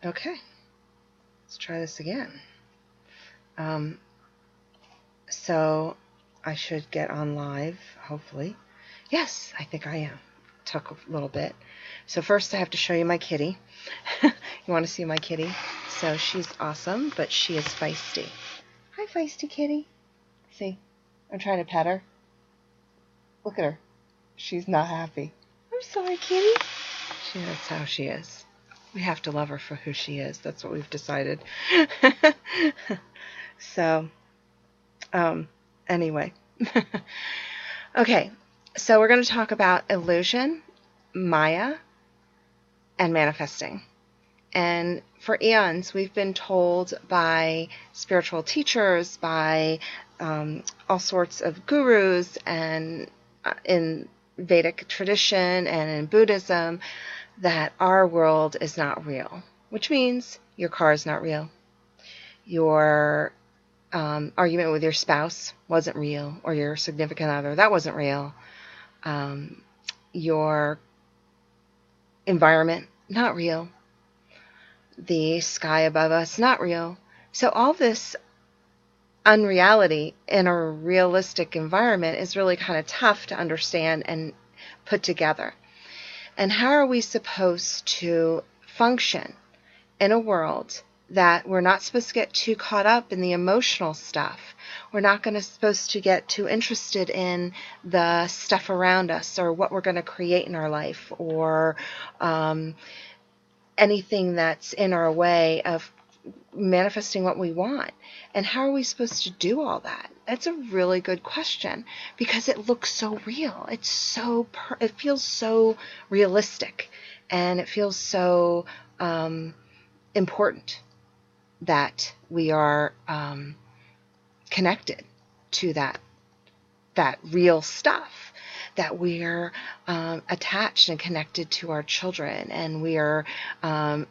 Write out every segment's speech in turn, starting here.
Okay, let's try this again. So I should get on live, hopefully. Yes, I think I am. Took a little bit. So first I have to show you my kitty. You want to see my kitty? So she's awesome, but she is feisty. Hi, feisty kitty. See, I'm trying to pet her. Look at her. She's not happy. I'm sorry, kitty. That's how she is. We have to love her for who she is. That's what we've decided. So, anyway. Okay, so we're going to talk about illusion, Maya, and manifesting. And for eons, we've been told by spiritual teachers, by all sorts of gurus, and in Vedic tradition and in Buddhism, that our world is not real, which means your car is not real. Your argument with your spouse wasn't real, or your significant other, that wasn't real. Your environment, not real. The sky above us, not real. So all this unreality in a realistic environment is really kind of tough to understand and put together. And how are we supposed to function in a world that we're not supposed to get too caught up in the emotional stuff? We're not supposed to get too interested in the stuff around us or what we're going to create in our life, or anything that's in our way of manifesting what we want. And how are we supposed to do all that? That's a really good question, because it looks so real. It feels so realistic, and it feels so important that we are connected to that real stuff, that we're attached and connected to our children, and we are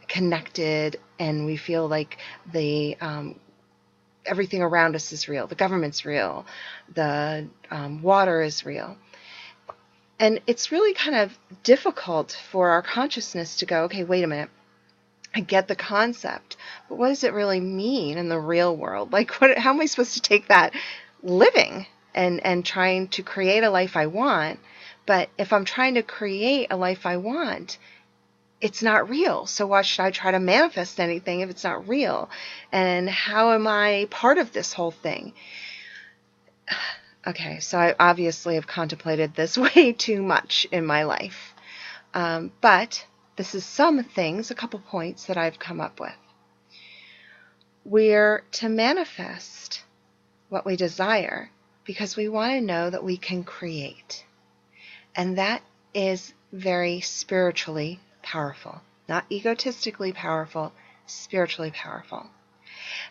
connected, and we feel like the everything around us is real. The government's real. The water is real. And it's really kind of difficult for our consciousness to go, okay, wait a minute. I get the concept, but what does it really mean in the real world? Like, how am I supposed to take that living and trying to create a life I want? But if I'm trying to create a life I want, it's not real. So why should I try to manifest anything if it's not real? And how am I part of this whole thing? Okay, so I obviously have contemplated this way too much in my life. But this is some things, a couple points that I've come up with. We're to manifest what we desire because we want to know that we can create. And that is very spiritually powerful. Not egotistically powerful, spiritually powerful.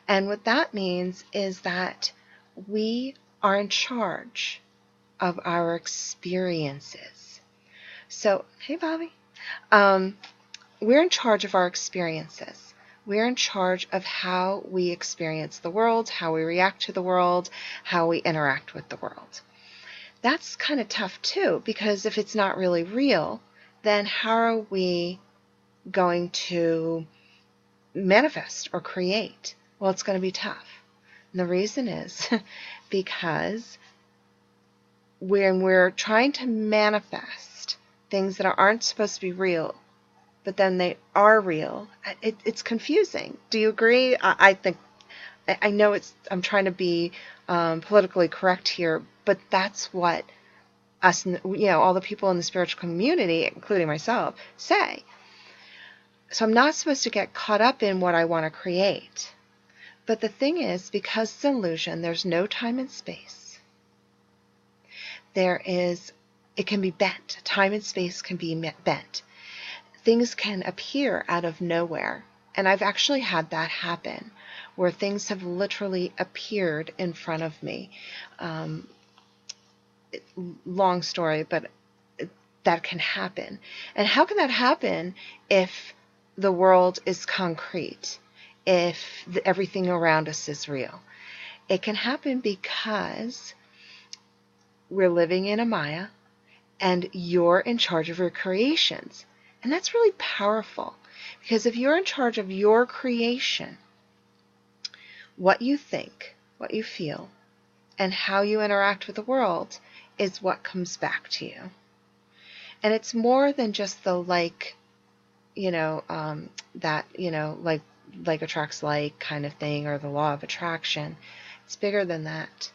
And what that means is that we are in charge of our experiences. So, hey, Bobby. We're in charge of our experiences. We're in charge of how we experience the world, how we react to the world, how we interact with the world. That's kind of tough too, because if it's not really real, then how are we going to manifest or create? Well, it's going to be tough. And the reason is because when we're trying to manifest things that aren't supposed to be real, but then they are real, it's confusing. Do you agree? I know I'm trying to be politically correct here, but that's what us, all the people in the spiritual community, including myself, say. So I'm not supposed to get caught up in what I want to create. But the thing is, because it's an illusion, there's no time and space. It can be bent. Time and space can be bent. Things can appear out of nowhere. And I've actually had that happen, where things have literally appeared in front of me. Long story, but that can happen. And how can that happen if the world is concrete, if everything around us is real? It can happen because we're living in a Maya, and you're in charge of your creations. And that's really powerful, Because if you're in charge of your creation, what you think, what you feel, and how you interact with the world is what comes back to you. And it's more than just the that, like attracts like kind of thing, or the law of attraction. It's bigger than that.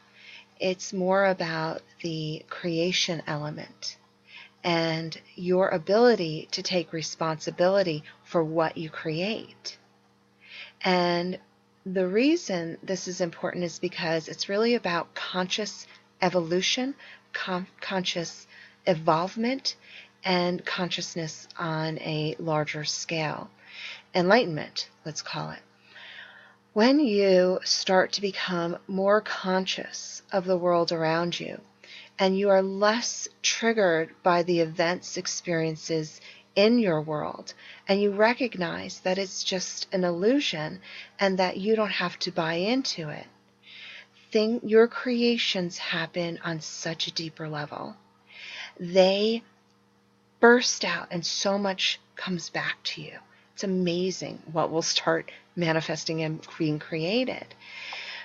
It's more about the creation element and your ability to take responsibility for what you create. And the reason this is important is because it's really about conscious evolution, conscious evolvement, and consciousness on a larger scale. Enlightenment, let's call it. When you start to become more conscious of the world around you, and you are less triggered by the events, experiences in your world, and you recognize that it's just an illusion and that you don't have to buy into it, your creations happen on such a deeper level. They burst out and so much comes back to you. It's amazing what will start manifesting and being created.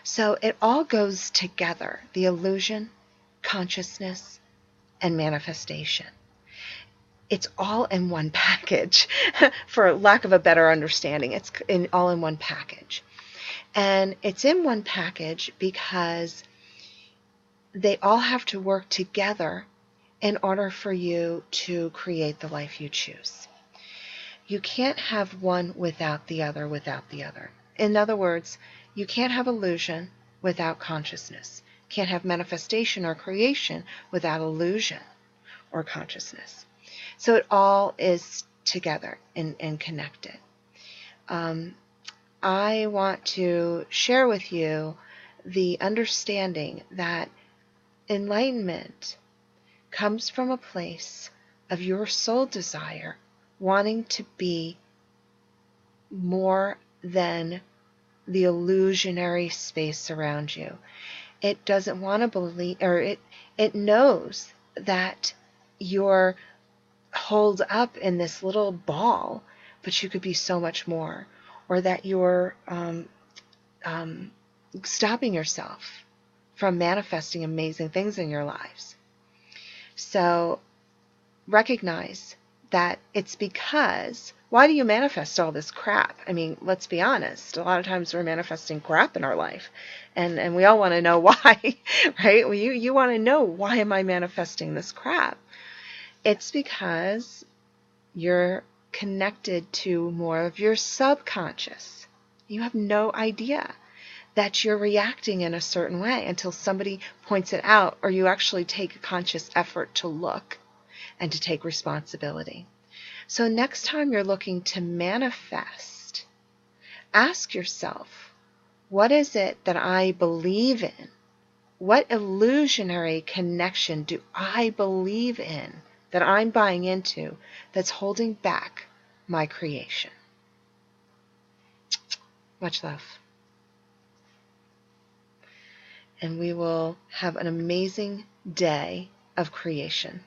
So it all goes together, the illusion, consciousness, and manifestation. It's all in one package. For lack of a better understanding, it's all in one package. And it's in one package because they all have to work together in order for you to create the life you choose. You can't have one without the other, In other words, you can't have illusion without consciousness. Can't have manifestation or creation without illusion or consciousness. So it all is together and connected. I want to share with you the understanding that enlightenment comes from a place of your soul desire wanting to be more than the illusionary space around you. It doesn't want to believe, or it knows that you're holed up in this little ball, but you could be so much more, or that you're stopping yourself from manifesting amazing things in your lives. So recognize that it's because, why do you manifest all this crap? I mean, let's be honest. A lot of times we're manifesting crap in our life, and we all want to know why, right? Well, you want to know, why am I manifesting this crap? It's because you're connected to more of your subconscious. You have no idea that you're reacting in a certain way until somebody points it out, or you actually take a conscious effort to look and to take responsibility. So next time you're looking to manifest, ask yourself, what is it that I believe in? What illusionary connection do I believe in, that I'm buying into, that's holding back my creation? Much love. And we will have an amazing day of creation.